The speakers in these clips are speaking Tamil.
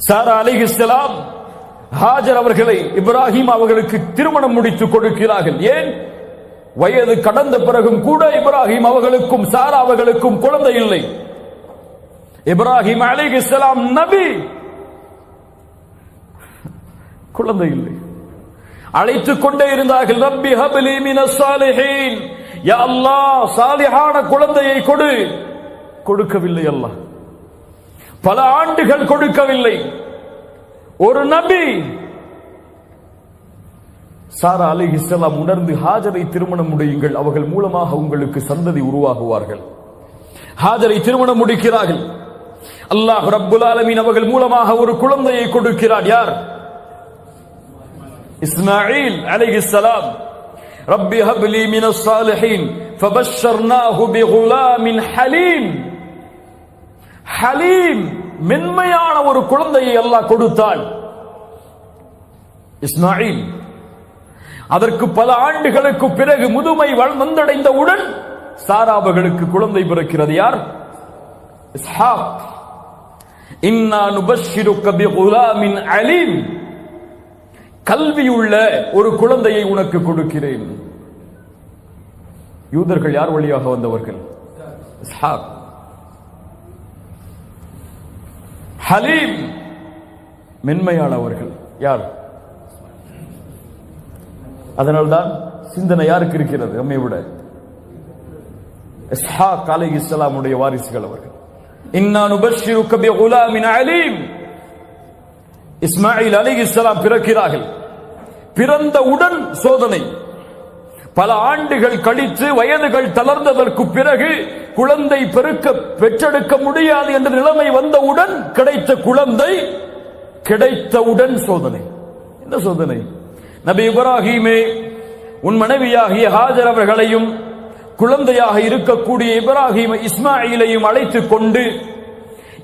சாரா அலைஹிஸ்ஸலாம் ஹாஜர் அவர்களை இப்ராஹிம் அவர்களுக்கு திருமணம் முடித்து கொடுக்கிறார்கள். ஏன்? வயது கடந்த பிறகும் கூட இப்ராஹிம் அவர்களுக்கும் சாரா அவர்களுக்கும் குழந்தை இல்லை. இப்ராஹிம் அலைஹிஸ்ஸலாம் நபி, குழந்தை இல்லை. அழைத்துக் கொண்டே இருந்தார்கள். ரப்பி ஹப்லி மினஸ் சாலிஹீன், யா அல்லாஹ் சாலிஹான குழந்தையை கொடு. கொடுக்கவில்லை அல்லாஹ். பல ஆண்டுகள் கொடுக்கவில்லை. ஒரு நபி. சாரா அலைஹிஸ்ஸலாம் உணர்ந்து ஹாஜரை திருமணம் முடியுங்கள், அவர்கள் மூலமாக உங்களுக்கு சந்ததி உருவாகுவார்கள். ஹாஜரை திருமணம் முடிக்கிறார்கள். அல்லாஹ் ரப்புல் ஆலமீன் அவர்கள் மூலமாக ஒரு குழந்தையை கொடுக்கிறார். யார்? இஸ்மாயில் அலைஹிஸ்ஸலாம். ரப்பி ஹப்லி மினஸ் சாலிஹீன் ஃபபஷர்னாஹு பிகுலாமின் ஹலீம். ஹலீம், மென்மையான ஒரு குழந்தையை அல்லாஹ் கொடுத்தான். இஸ்மாயில். அதற்கு பல ஆண்டுகளுக்கு பிறகு முதுமை வந்தடைந்தவுடன் சாராபர்களுக்கு குழந்தை பிறக்கிறது. யார்? இஸ்ஹாக். இன்னா நுபஷ்ஷிருக பிகுலாமின் அலீம், கல்வியுள்ள ஒரு குழந்தையை உனக்கு கொடுக்கிறேன். யூதர்கள் யார் வழியாக வந்தவர்கள்? இஸ்ஹாக். ஹலீம், மென்மையானவர்கள். யார்? அதனால்தான் சிந்தனை யாருக்கு இருக்கிறது நம்மை விட? இஸ்ஹாக் அலைஹிஸ்ஸலாமுடைய வாரிசுகள் அவர்கள். இன்னா நுபஷ்ஷிருக பிகுலாமின் அலீம். இஸ்மாயில் அலைஹிஸ்ஸலாம் பிறக்கிறார்கள். பிறந்தவுடன் சோதனை. பல ஆண்டுகள் கழித்து வயதுகள் தளர்ந்ததற்கு பிறகு குழந்தை பெற்றெடுக்க முடியாது என்ற நிலைமை வந்தவுடன் கிடைத்த குழந்தை, கிடைத்தவுடன் சோதனை. என்ன சோதனை? நபி இப்ராஹீமே, உன் மனைவியாகிய ஹாஜர் அவர்களையும் குழந்தையாக இருக்கக்கூடிய இப்ராஹீம் இஸ்மாயிலையும் அழைத்துக் கொண்டு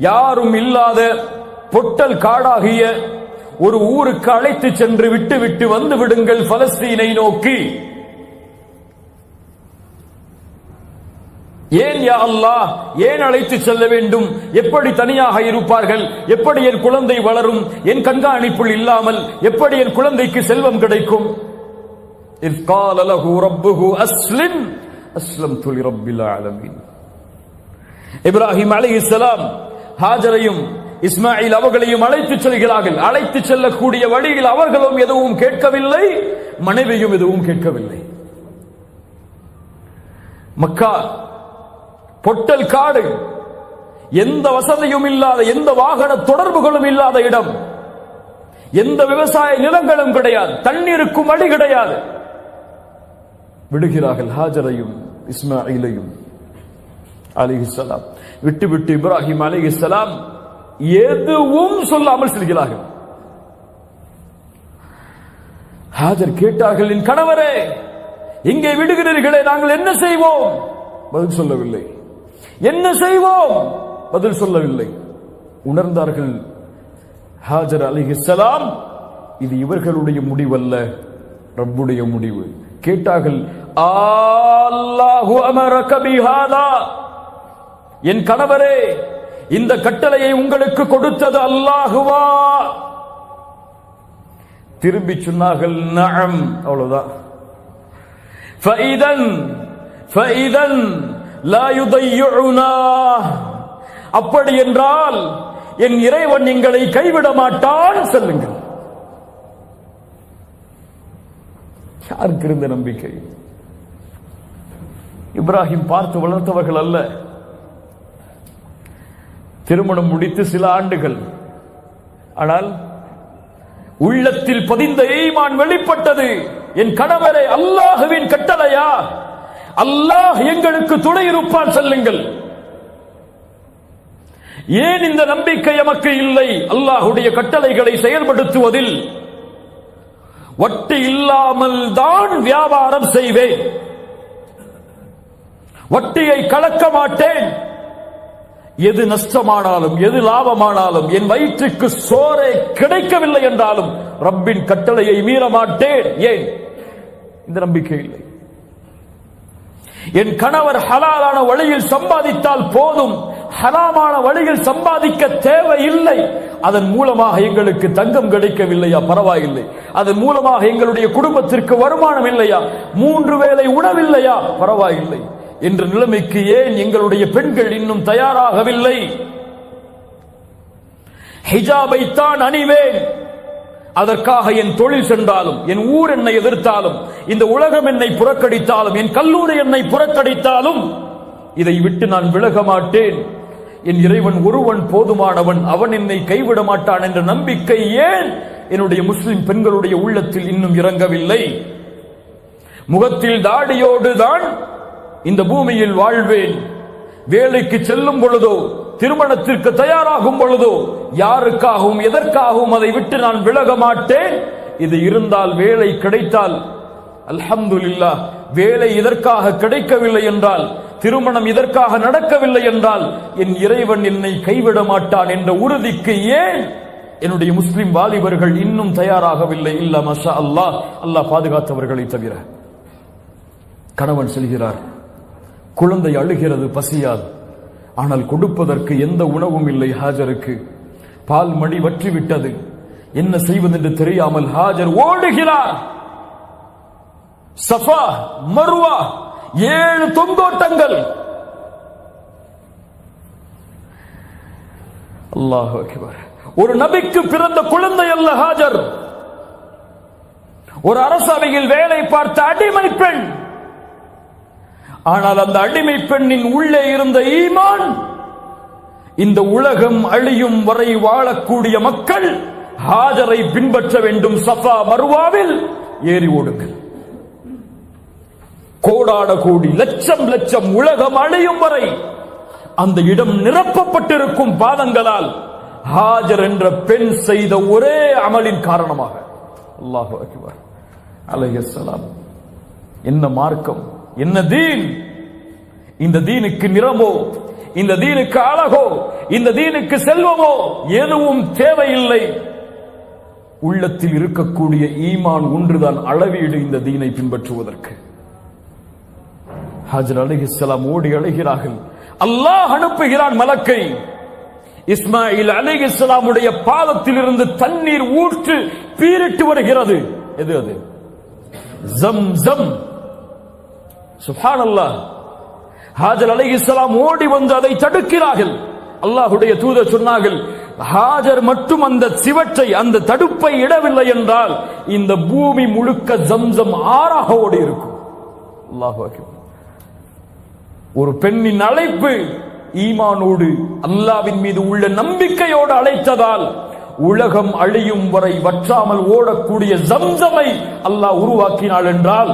யாரும் இல்லாத பொட்டல் காடாகிய ஒரு ஊருக்கு அழைத்து சென்று விட்டு வந்து விடுங்கள் பலஸ்தீனை நோக்கி. ஏன் யா அல்லாஹ், ஏன் அழைத்து செல்ல வேண்டும்? எப்படி தனியாக இருப்பார்கள்? எப்படி என் குழந்தை வளரும்? என் கண்காணிப்புள் இல்லாமல் எப்படி என் குழந்தைக்கு செல்வம் கிடைக்கும்? இஸ் கால லஹு ரப்புஹு அஸ்லிம் அஸ்லம்து லிரப்பில் ஆலமீன். இப்ராஹிம் அலைஹிஸ்ஸலாம் ஹாஜரையும் இஸ்மாயில் அவர்களையும் அழைத்து செல்கிறார்கள். அழைத்து செல்லக்கூடிய வழியில் அவர்களும் எதுவும் கேட்கவில்லை, மனைவியும் எதுவும் கேட்கவில்லை. மக்கா பொட்டல் காடு, எந்த வசதியும் இல்லாத, எந்த வாகன தொடர்புகளும் இல்லாத இடம், எந்த விவசாய நிலங்களும் கிடையாது, தண்ணீருக்கும் வழி கிடையாது. விடுகிறார்கள் ஹாஜரையும் இஸ்மாயிலையும் அலைஹிஸ்ஸலாம். விட்டு இப்ராஹிம் அலைஹிஸ்ஸலாம் எதுவும் சொல்லாமல் செல்கிறார்கள். ஹாஜர் கேட்டார்கள், என் கணவரே, இங்கே விடுகிறீர்களே, நாங்கள் என்ன செய்வோம்? பதில் சொல்லவில்லை. என்ன செய்வோம்? பதில் சொல்லவில்லை. உணர்ந்தார்கள் ஹாஜர் அலைஹிஸ்ஸலாம், இது இவர்களுடைய முடிவல்ல, ரப்புடைய முடிவு. கேட்டார்கள், அல்லாஹு அமரக பிஹாதா, என் கணவரே, இந்த கட்டளையை உங்களுக்கு கொடுத்தது அல்லாஹுவா? திரும்பி சொன்னார்கள், நஅம். அவ்வளவுதான். ஃபஇதன் லா யுதையுனா, அப்படி என்றால் என் இறைவன் எங்களை கைவிட மாட்டான், சொல்லுங்கள். யாருக்கு இருந்த நம்பிக்கை? இப்ராஹிம் பார்த்து வளர்த்தவர்கள் அல்ல. திருமணம் முடித்து சில ஆண்டுகள், ஆனால் உள்ளத்தில் பதிந்த ஈமான் வெளிப்பட்டது. என் கணவரே, அல்லாஹ்வின் கட்டளையா? அல்லாஹ் எங்களுக்கு துணை இருப்பான், சொல்லுங்கள். ஏன் இந்த நம்பிக்கை எமக்கு இல்லை? அல்லாஹ்வுடைய கட்டளைகளை செயல்படுத்துவதில் வட்டி இல்லாமல் தான் வியாபாரம் செய்வேன், வட்டியை கலக்க மாட்டேன். எது நஷ்டமானாலும் எது லாபமானாலும், என் வயிற்றுக்கு சோறே கிடைக்கவில்லை என்றாலும் ரப்பின் கட்டளையை மீற மாட்டேன். ஏன்? இந்த நம்பிக்கை இல்லை. என் கணவர் ஹலாலான வழியில் சம்பாதித்தால் போதும், ஹராமான வழியில் சம்பாதிக்க தேவையில்லை. அதன் மூலமாக எங்களுக்கு தங்கம் கிடைக்கவில்லையா, பரவாயில்லை. அதன் மூலமாக எங்களுடைய குடும்பத்திற்கு வருமானம் இல்லையா, 3 வேளை உணவில்லையா, பரவாயில்லை என்ற நிலைமைக்கு ஏன் எங்களுடைய பெண்கள் இன்னும் தயாராகவில்லை? ஹிஜாபை தான் அணிவேன், அதற்காக என் தொழில் சென்றாலும், என் ஊர் என்னை எதிர்த்தாலும், இந்த உலகம் என்னை புறக்கணித்தாலும், என் கல்லூரி என்னை புறக்கணித்தாலும் இதை விட்டு நான் விலக மாட்டேன். என் இறைவன் ஒருவன் போதுமானவன், அவன் என்னை கைவிட மாட்டான் என்ற நம்பிக்கை ஏன் என்னுடைய முஸ்லிம் பெண்களுடைய உள்ளத்தில் இன்னும் இறங்கவில்லை? முகத்தில் தாடியோடு தான் இந்த பூமியில் வாழ்வேன், வேலைக்கு செல்லும் பொழுதோ, திருமணத்திற்கு தயாராகும் பொழுதோ யாருக்காகவும் எதற்காகவும் அதை விட்டு நான் விலக மாட்டேன். இது இருந்தால், வேலை கிடைத்தால் அல்ஹம்துலில்லாஹ். வேலை இதற்காக கிடைக்கவில்லை என்றால், திருமணம் இதற்காக நடக்கவில்லை என்றால், என் இறைவன் என்னை கைவிட மாட்டான் என்ற உறுதிக்கு ஏன் என்னுடைய முஸ்லிம் வாலிபர்கள் இன்னும் தயாராகவில்லை? இல்ல மாஷா அல்லாஹ், அல்லாஹ் பாதுகாத்தவர்களை தவிர. கணவன் செல்கிறார், குழந்தை அழுகிறது, பசியாது. ஆனால் கொடுப்பதற்கு எந்த உணவும் இல்லை ஹாஜருக்கு. பால் மடி வற்றிவிட்டது, என்ன செய்வதென்று தெரியாமல் ஹாஜர் ஓடுகிறார். Safa Marwa 7 தொங்கோட்டங்கள். அல்லாஹு அக்பர். ஒரு நபிக்கு பிறந்த குழந்தை அல்ல ஹாஜர், ஒரு அரசவையில் வேலை பார்த்த அடிமை பெண். ஆனால் அந்த அடிமை பெண்ணின் உள்ளே இருந்த ஈமான், இந்த உலகம் அழியும் வரை வாழக்கூடிய மக்கள் ஹாஜரை பின்பற்ற வேண்டும். சஃபா மர்வாவில் ஏறி ஓடுங்கள். கோடான கோடி, லட்சம் லட்சம் உலகம் அழியும் வரை அந்த இடம் நிரப்பப்பட்டிருக்கும் பாதங்களால் ஹாஜர் என்ற பெண் செய்த ஒரே அமலின் காரணமாக. அல்லாஹு அக்பர். அலைஹிஸ்ஸலாம். என்ன மார்க்கம், என்ன தீன்! இந்த தீனுக்கு நிறமோ, இந்த தீனுக்கு அழகோ, இந்த தீனுக்கு செல்வமோ எதுவும் தேவையில்லை. உள்ளத்தில் இருக்கக்கூடிய ஈமான் ஒன்றுதான் அளவீடு இந்த தீனை பின்பற்றுவதற்கு. ஹாஜர் அலைஹிஸ்ஸலாம் ஓடி அழைகிறார்கள். அல்லாஹ் அனுப்புகிறான் மலக்கை. இஸ்மாயில் அலைஹிஸ்ஸலாமுடைய பாதத்தில் இருந்து தண்ணீர் ஊற்று பீரிட்டு வருகிறது. எது அது? ஜம்ஸம். சுப்ஹானல்லாஹ். ஹாஜர் அலைஹிஸ்ஸலாம் ஓடி வந்து அதை தடுக்கிறார்கள். அல்லாஹ்வுடைய தூதர் சொன்னார்கள், ஹாஜர் மட்டும் அந்த சிவற்றை, அந்த தடுப்பை இடவில்லை என்றால் இந்த பூமி முழுக்க ஜம்ஸம் ஆறாக ஓடி இருக்கும். அல்லாஹு அக்பர். ஒரு பெண்ணின் அழைப்பு ஈமானோடு, அல்லாஹ்வின் மீது உள்ள நம்பிக்கையோடு அழைத்ததால் உலகம் அழியும் வரை வற்றாமல் ஓடக்கூடிய ஜம்ஸமை அல்லாஹ் உருவாக்கினாள் என்றால்,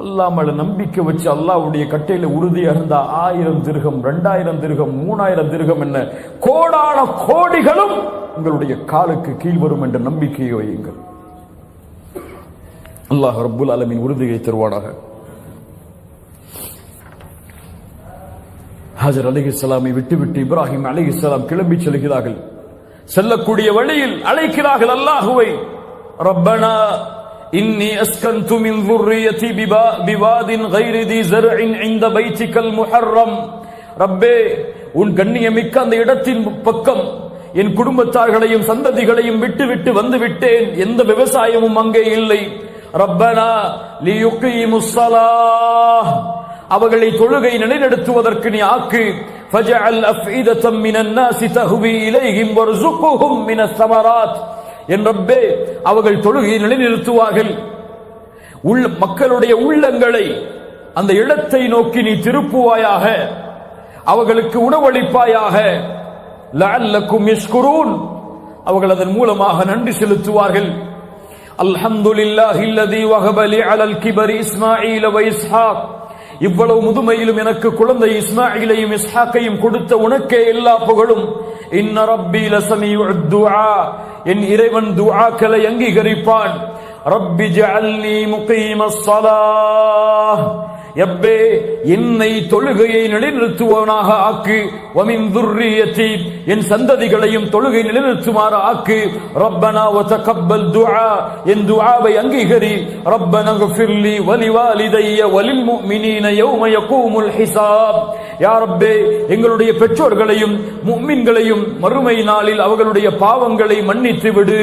அல்லாஹ் மேல நம்பிக்கை வச்சு அல்லாஹ்வுடைய கட்டையில உறுதியா இருந்தா 1000 திர்ஹம், 2000 திர்ஹம், 3000 திர்ஹம் என்ன கோடான கோடிகளும் உங்களுடைய காலுக்கு கீழ் வரும் என்ற நம்பிக்கையை வையுங்கள். அல்லாஹ் ரப்புல் ஆலமீன் உறுதியை தருவானாக. ஹாஜர் அலைஹிஸ்ஸலாமை விட்டுவிட்டு இப்ராஹிம் அலைஹிஸ்ஸலாம் கிளம்பி செல்கிறார்கள். செல்லக்கூடிய வழியில் அழைக்கிறார்கள் அல்லாஹுவை. ரப்பனா இன்னி அஸ்கன்து மின் ذُرِّيَّتِي بِوَادٍ غَيْرِ ذِي زَرْعٍ عِندَ بَيْتِكَ الْمُحَرَّمِ. ரப்பே, உன் கண்ணியமிக்க அந்த இடத்தின் பக்கம் என் குடும்பத்தார்களையும் சந்ததிகளையும் விட்டுவிட்டு வந்து விட்டேன். எந்த விவசாயமும் அங்கே இல்லை. ரப்பனா லியுகீமுஸ் ஸலாஹ், அவர்களை தொழுகை நிலைநிறுத்துவதற்கு நீ ஆக்கு. ஃபஜஅல் அஃஇதத்தம் மினன் நாஸி தஹ்வி இலைஹிம் வர்ஸுக்ஹும் மினஸ் ஸமராத். என் ரப்பே, அவர்கள் தொழுகையை நிலைநிறுத்துவார்கள். மக்களுடைய உள்ளங்களை அந்த இடத்தை நோக்கி நீ திருப்புவாயாக, அவர்களுக்கு உணவளிப்பாயாக. லஅல்லக்கும் யஷ்குரூன், அவர்கள் அதன் மூலமாக நன்றி செலுத்துவார்கள். அல்ஹம்துலில்லாஹில்லதீ வஹப லி அலல் கிபரி இஸ்மாஈல வ இஸ்ஹாக். இவ்வளவு முதுமையிலும் எனக்கு குழந்தை இஸ்மாயிலையும் இஸ்ஹாக்கையும் கொடுத்த உனக்கே எல்லா புகழும். இன்ன ரப்பி லஸமீஉத் துஆ, என் இறைவன் துஆக்களை அங்கீகரிப்பான். ரப்பி ஜஅல்னி முகீமஸ் ஸலாஹ், ரப்பே என்னை தொழுகையை நிலைநிறுத்துவனாக ஆக்கு. வமின் ذُرِّيَّتِي, என் சந்ததிகளையும் தொழுகை நிலைநிறுத்துமாறு ஆக்கு. ரப்பனா வதகப்பல் துஆ, என் துஆவை அங்கீகரி. ரப்பனா இக்ஃபிர்லி வலிவாலிதைய வலில் முஃமினீன யௌம யகூமுல் ஹிசாப், யா ரப்பே எங்களுடைய பெற்றோர்களையும் முஃமின்களையும் மறுமை நாளில் அவர்களுடைய பாவங்களை மன்னித்து விடு.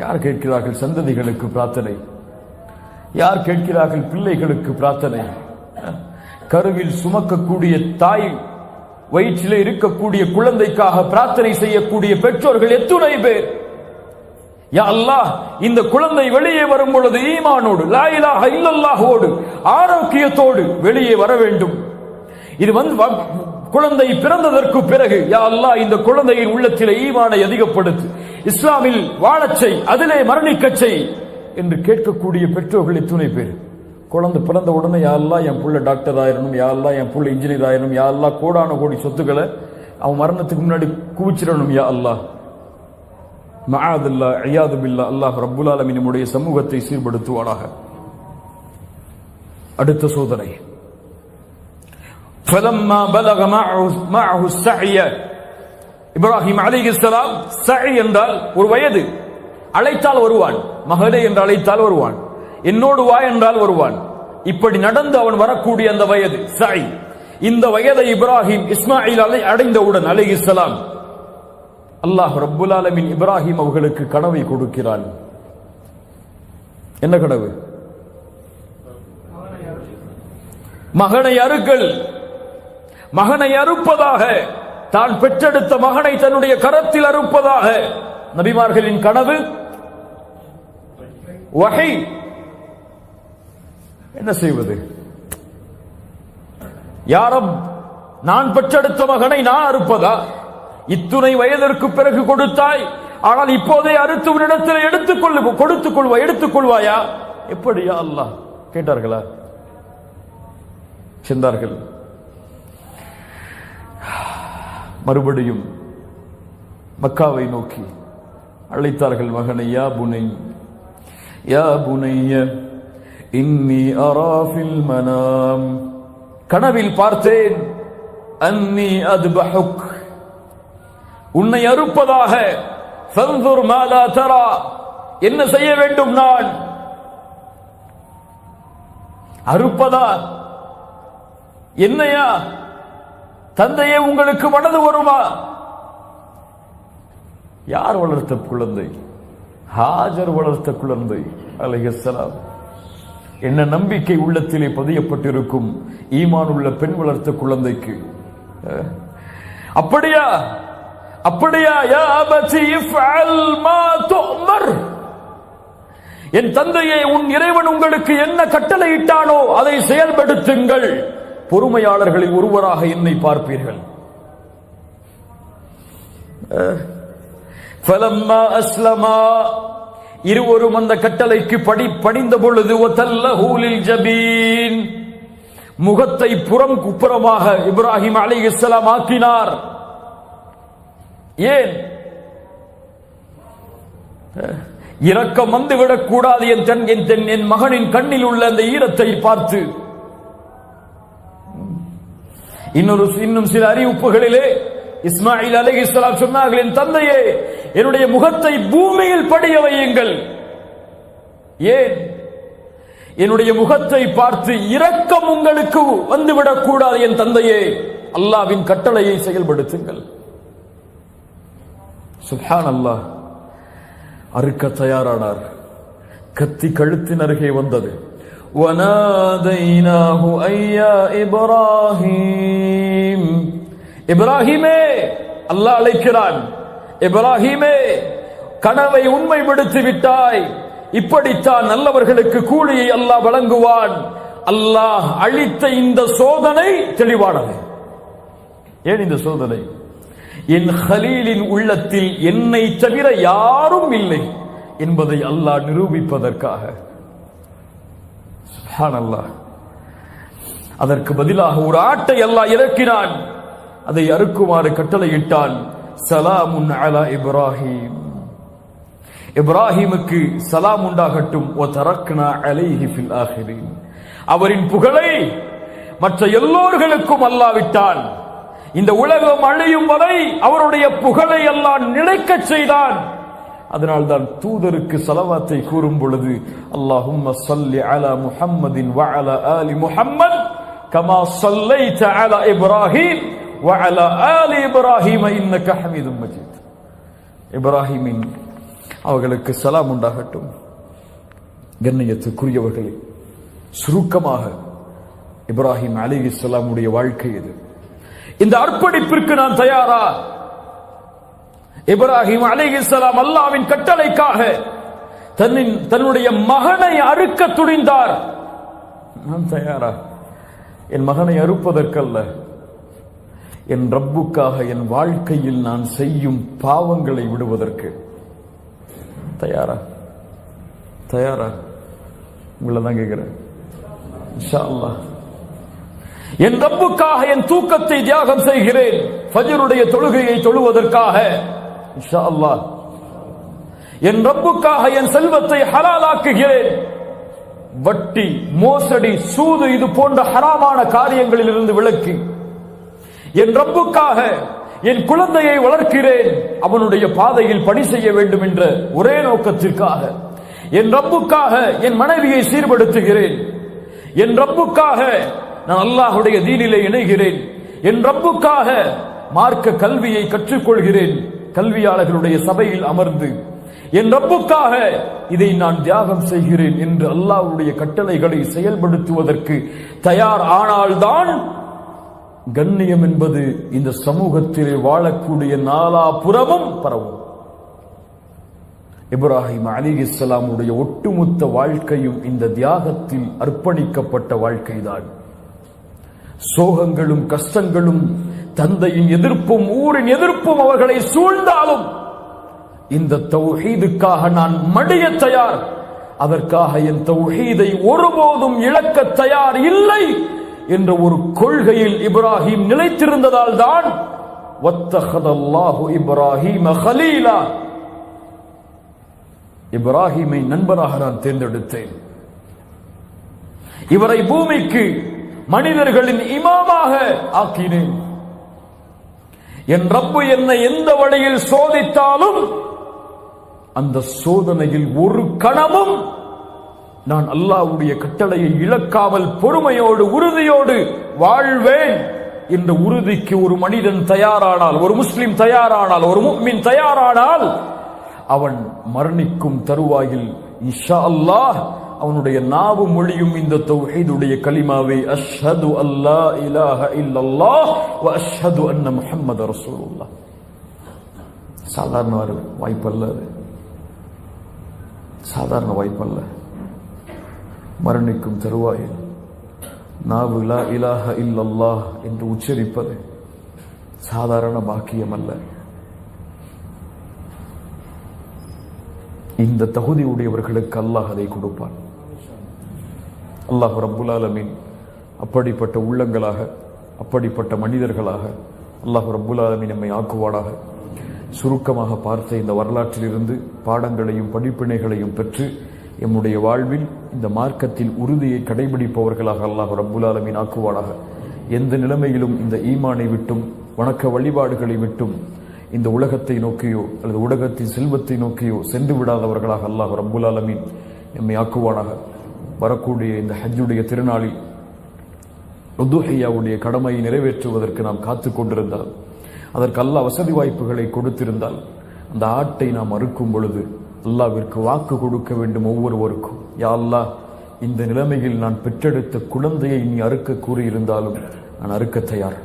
யார் கேட்கிறார்கள் சந்ததிகளுக்கு பிரார்த்தனை? யார் கேட்கிறார்கள் பிள்ளைகளுக்கு பிரார்த்தனை? கருவில் சுமக்கக்கூடிய தாய், வயிற்றிலே இருக்கக்கூடிய குழந்தைக்காக பிரார்த்தனை செய்யக்கூடிய பெற்றோர்கள் எத்துணை பேர்? யா அல்லாஹ், இந்த குழந்தை வெளியே வரும் பொழுது ஈமானோடு, லா இலாஹ இல்லல்லாஹோடு, ஆரோக்கியத்தோடு வெளியே வர வேண்டும். இது குழந்தை பிறந்ததற்கு பிறகு யா அல்லாஹ் இந்த குழந்தையின் உள்ளத்திலே ஈமானை அதிகப்படுத்து, இஸ்லாமில் வாழச் செய், அதிலே மரணிக்கச் செய் என்று கேட்கக்கூடிய பெற்றோர்கள் எத்துணை பேர்? குழந்தை பிறந்த உடனே யா அல்லாஹ் என் புள்ள டாக்டர் ஆயிரணும், யா அல்லாஹ் என் புள்ள இன்ஜினியர் ஆயிரணும், யா அல்லாஹ் கோடான கோடி சொத்துக்களை அவன் மரணத்துக்கு முன்னாடி குவிச்சிடணும், யா அல்லாஹ் மஆதுல்லா இயாது பில்லா. அல்லாஹ் ரப்புல் ஆலமீன் நம்முடைய சமூகத்தை சீர்படுத்துவானாக. அடுத்த சோதனை, فلما بلغ معه السعي, இப்ராஹிம் அலைஹிஸ்ஸலாம், சஇ என்றால் ஒரு வயது, அழைத்தால் வருவான், மகனே என்று அழைத்தால் வருவான், என்னோடு வா என்றால் வருவான். இப்படி நடந்து அவன் வரக்கூடிய அந்த வயது சஇ. இந்த வயதை இப்ராஹிம் இஸ்மாயில் அடைந்தவுடன் அலைஹிஸ்ஸலாம், அல்லாஹ் ரப்புல் ஆலமீன் இப்ராஹிம் அவர்களுக்கு கனவை கொடுக்கிறான். என்ன கனவு? மகனை அறுக்கல். மகனை அறுப்பதாக, தான் பெற்றெடுத்த மகனை தன்னுடைய கரத்தில் அறுப்பதாக நபிமார்களின் கனவு. வஹி. என்ன செய்வது? யா ரப், நான் பெற்றெடுத்த மகனை நான் அறுப்பதா? இத்துணை வயதிற்கு பிறகு கொடுத்தாய், ஆனால் இப்போதே அறுத்து உன்னிடத்தில் எடுத்துக்கொள்வாயா? எப்படியா அல்லாஹ் கேட்டார்களா? சென்றார்கள். மறுபடியும் மக்காவை நோக்கி அழைத்தார்கள் மகனை. யா புனை, யா புனைய இன்னி அரா ஃபில் மனாம், கனவில் பார்த்தேன், அன்னி அத்பஹுக், உன்னை அறுப்பதாக, ஃபன்துர் மாலா தரா, என்ன செய்ய வேண்டும் நான்? அறுப்பதா? என்னையா? தந்தையே உங்களுக்கு மனது வருமா? யார் வளர்த்த குழந்தை? ஹாஜர் வளர்த்த குழந்தை அலைஹிஸ்ஸலாம். என்ன நம்பிக்கை உள்ளத்திலே பதியப்பட்டிருக்கும் ஈமான் உள்ள பெண் வளர்த்த குழந்தைக்கு. அப்படியா? அப்படியா? யா அபதி இஃஅல் மா துஅமர், என் தந்தையே, உன் இறைவன் உங்களுக்கு என்ன கட்டளையிட்டானோ அதை செயல்படுத்துங்கள், பொறுமையாளர்களில் ஒருவராக என்னை பார்ப்பீர்கள். ஃபலம்மா அஸ்லமா, இருவரும் அந்த கட்டளைக்கு பணிந்த பொழுது, வதல்லஹு லில் ஜபீன், முகத்தை புறமாக இப்ராஹிம் அலைஹிஸ்ஸலாம் ஆக்கினார். ஏன்? இரக்கம் வந்துவிடக் கூடாது என் மகனின் கண்ணில் உள்ள அந்த ஈரத்தை பார்த்து. இன்னும் சில அறிவிப்புகளிலே இஸ்மாயில் அலைஹிஸ்ஸலாம் சொன்னார்கள், என் தந்தையே, என்னுடைய முகத்தை பூமியில் படிய வையுங்கள். ஏன்? என்னுடைய முகத்தை பார்த்து இரக்கம் உங்களுக்கு வந்துவிடக் கூடாது என் தந்தையே, அல்லாஹ்வின் கட்டளையை செயல்படுத்துங்கள். சுப்ஹானல்லாஹ். அறுக்க தயாரானார். கத்தி கழுத்தின் அருகே வந்தது. وَنَادَيْنَاهُ أَيْ يَا إِبْرَاهِيمُ, இப்ராஹிமே, அல்லாஹ் அழைக்கிறான். இப்ராஹிமே, கனவை உண்மைப்படுத்தி விட்டாய், இப்படித்தான் நல்லவர்களுக்கு கூலியை அல்லாஹ் வழங்குவான். அல்லாஹ் அளித்த இந்த சோதனை தெளிவானது. ஏன் இந்த சோதனை? என் ஹலீலின் உள்ளத்தில் என்னை தவிர யாரும் இல்லை என்பதை அல்லாஹ் நிரூபிப்பதற்காக. சுப்ஹானல்லாஹ். அதற்கு பதிலாக ஒரு ஆட்டை அல்லாஹ் இறக்கினான். அதை அறுக்குமாறு கட்டளையிட்டான். சலாமுன் அலா இப்ராஹிம், இப்ராஹிமுக்கு சலாம் உண்டாகட்டும். வதரக்னா அலைஹி ஃபில் ஆகிரீன், அவரின் புகழை மற்ற எல்லோர்களுக்கும் அல்லாஹ் விட்டான். இந்த உலகம் அழியும் வரை அவருடைய புகழை அல்லாஹ் நிலைக்கச் செய்தான். அதனால்தான் தூதருக்கு ஸலவாத்தை கூறும் பொழுது, அல்லாஹும்ம ஸல்லி அலா முஹம்மதின் வ அலா ஆலி முஹம்மத் كما صليت على إبراهيم وعلى آل إبراهيم إنك حميد مجيد. இப்ராஹிமின் அவர்களுக்கு சலாம் உண்டாகட்டும். கண்ணியத்துக்குரியவர்களே, சுருக்கமாக இப்ராஹிம் அலைஹிஸ்ஸலாமுடைய வாழ்க்கை இது. இந்த அர்ப்பணிப்பிற்கு நான் தயாரா? இப்ராஹிம் அலைஹிஸ்ஸலாம் அல்லாஹ்வின் கட்டளைக்காக தன்னுடைய மகனை அறுக்க துணிந்தார். நான் தயாரா? என் மகனை அறுப்பதற்கல்ல, என் ரப்புக்காக என் வாழ்க்கையில் நான் செய்யும் பாவங்களை விடுவதற்கு தயாரா? தயாரா? உங்களை தான் கேட்கிறேன். இன்ஷா அல்லாஹ் என் ரப்புக்காக என் தூக்கத்தை தியாகம் செய்கிறேன், ஃபஜ்ருடைய தொழுகையை தொழுவதற்காக. இன்ஷா அல்லாஹ் என் ரப்புக்காக என் செல்வத்தை ஹலாலாக்குகிறேன். வட்டி, மோசடி, சூது இது போன்ற ஹராமான காரியங்களில் இருந்து விலக்கி என் ரப்புக்காக என் குழந்தையை வளர்க்கிறேன், அவனுடைய பாதையில் பணி செய்ய வேண்டும் என்ற ஒரே நோக்கத்திற்காக. என் ரப்புக்காக என் மனைவியை சீர்படுத்துகிறேன். என் ரப்புக்காக நான் அல்லாஹ்வுடைய தீனிலே இணைகிறேன். என் ரப்புக்காக மார்க்க கல்வியை கற்றுக்கொள்கிறேன், கல்வியாளர்களுடைய சபையில் அமர்ந்து. என் ரப்புக்காக இதை நான் தியாகம் செய்கிறேன் என்று அல்லாஹ்வுடைய கட்டளைகளை செயல்படுத்துவதற்கு தயார் ஆனால்தான் கண்ணியம் என்பது இந்த சமூகத்திலே வாழக்கூடிய நாலாபுறமும் பரவும். இப்ராஹிம் அலைஹிஸ்ஸலாமுடைய ஒட்டுமொத்த வாழ்க்கையும் இந்த தியாகத்தில் அர்ப்பணிக்கப்பட்ட வாழ்க்கைதான். சோகங்களும் கஷ்டங்களும், தந்தையின் எதிர்ப்பும் ஊரின் எதிர்ப்பும் அவர்களை சூழ்ந்தாலும் இந்த தௌஹீதுக்காக நான் மடிய தயார், அதற்காக என் தௌஹீதை ஒருபோதும் இழக்க தயார் இல்லை என்ற ஒரு கொள்கையில் இப்ராஹிம் நிலைத்திருந்ததால் தான் வத்தஹதல்லாஹு இப்ராஹீம கலீலா, இப்ராஹிமை நண்பராக நான் தேர்ந்தெடுத்தேன். இவரை பூமிக்கு மனிதர்களின் இமாமாக ஆக்கினேன். என் ரப்பு என்னை எந்த வழியில் சோதித்தாலும் அந்த சோதனையில் ஒரு கணமும் நான் அல்லாஹ்வுடைய கட்டளையை இழக்காமல் பொறுமையோடு உறுதியோடு வாழ்வேன் என்ற உறுதிக்கு ஒரு மனிதன் தயாரானால், ஒரு முஸ்லிம் தயாரானால், ஒரு முஃமின் தயாரானால், அவன் மரணிக்கும் தருவாயில் இன்ஷா அல்லாஹ் அவனுடைய நாவு மொழியும் இந்த தௌஹீதுடைய கலிமாவை அஷ்ஹது அல்லா இலாஹ இல்லல்லாஹ் வ அஷ்ஹது அன்ன முஹம்மத ரசூலுல்லாஹ். சாதாரண வாய்ப்பல்ல, சாதாரண வாய்ப்பல்ல. மரணிக்கும் தருவாயில் நாவு லா இலாஹ இல்லல்லாஹ் என்று உச்சரிப்பது சாதாரண பாக்கியம் அல்ல. இந்த தகுதி உடையவர்களுக்கு அல்லாஹ் அதை கொடுப்பான். அல்லாஹ் ரப்புல் ஆலமீன் அப்படிப்பட்ட உள்ளங்களாக, அப்படிப்பட்ட மனிதர்களாக அல்லாஹ் ரப்புல் ஆலமீன் நம்மை ஆக்குவானாக. சுருக்கமாக பார்த்த இந்த வரலாற்றிலிருந்து பாடங்களையும் படிப்பினைகளையும் பெற்று எம்முடைய வாழ்வில் இந்த மார்க்கத்தில் உறுதியை கடைபிடிப்பவர்களாக அல்லாஹ் ரப்புல் ஆலமீன் ஆக்குவானாக. எந்த நிலைமையிலும் இந்த ஈமானை விட்டும் வணக்க வழிபாடுகளை விட்டும் இந்த உலகத்தை நோக்கியோ அல்லது உலகத்தின் செல்வத்தை நோக்கியோ சென்று விடாதவர்களாக அல்லாஹ் ரப்புல் ஆலமீன் எம்மை ஆக்குவானாக. வரக்கூடிய இந்த ஹஜ்ஜுடைய திருநாளில் உதுஹியாவுடைய கடமையை நிறைவேற்றுவதற்கு நாம் காத்து கொண்டிருந்தால், அதற்கு அல்லாஹ் வசதி வாய்ப்புகளை கொடுத்திருந்தால், அந்த ஆட்டை நாம் அறுக்கும் பொழுது அல்லாஹ்விற்கு வாக்கு கொடுக்க வேண்டும் ஒவ்வொருவருக்கும். யா அல்லாஹ், இந்த நிலைமையில் நான் பெற்றெடுத்த குழந்தையை நீ அறுக்க கூறியிருந்தாலும் நான் அறுக்க தயார்.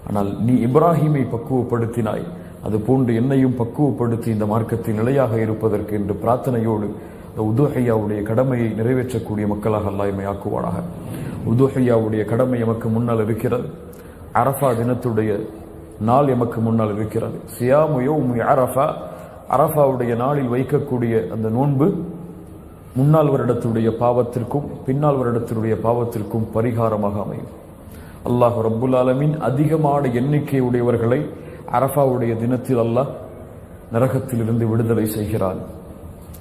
ஆனால் நீ இப்ராஹிமை பக்குவப்படுத்தினாய், அது போன்று என்னையும் பக்குவப்படுத்தி இந்த மார்க்கத்தில் நிலையாக இருப்பதற்கு என்று பிரார்த்தனையோடு உதுஹியாவுடைய கடமையை நிறைவேற்றக்கூடிய மக்களாக அல்லாஹ் எம்மை ஆக்குவானாக. உதுஹியாவுடைய கடமை எமக்கு முன்னால் இருக்கிறது. அரஃபா தினத்துடைய நாள் எமக்கு முன்னால் இருக்கிறது. சியாமு யௌமி அரஃபா, அரஃபாவுடைய நாளில் வைக்கக்கூடிய அந்த நோன்பு முன்னாள் வருடத்துடைய பாவத்திற்கும் பின்னால் வருடத்தினுடைய பாவத்திற்கும் பரிகாரமாக அமையும். அல்லாஹ் ரப்புல் ஆலமீன் அதிகமான எண்ணிக்கை உடையவர்களை அரஃபாவுடைய தினத்தில் அல்லாஹ் நரகத்திலிருந்து விடுதலை செய்கிறான்.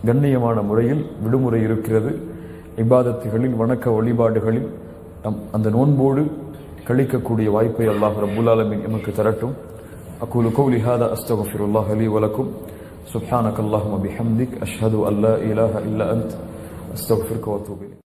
கண்ணியமான முறையில் விடுமுறை இருக்கிறது. இபாதத்துகளில் வணக்க வழிபாடுகளில் அந்த நோன்போடு கழிக்கக்கூடிய வாய்ப்பை அல்லாஹ் ரப்புல் ஆலமீன் எமக்கு தரட்டும். அகூலு கௌலி ஹாதா அஸ்தக்ஃபிருல்லாஹ் லீ வ லக்கும். சுப்ஹானக அல்லாஹும்ம பிஹம்திக் அஷ்ஹது அல்லா இலாஹ இல்லா அன்த் அஸ்தக்ஃபிருக வ அத்தூபு இலைக்.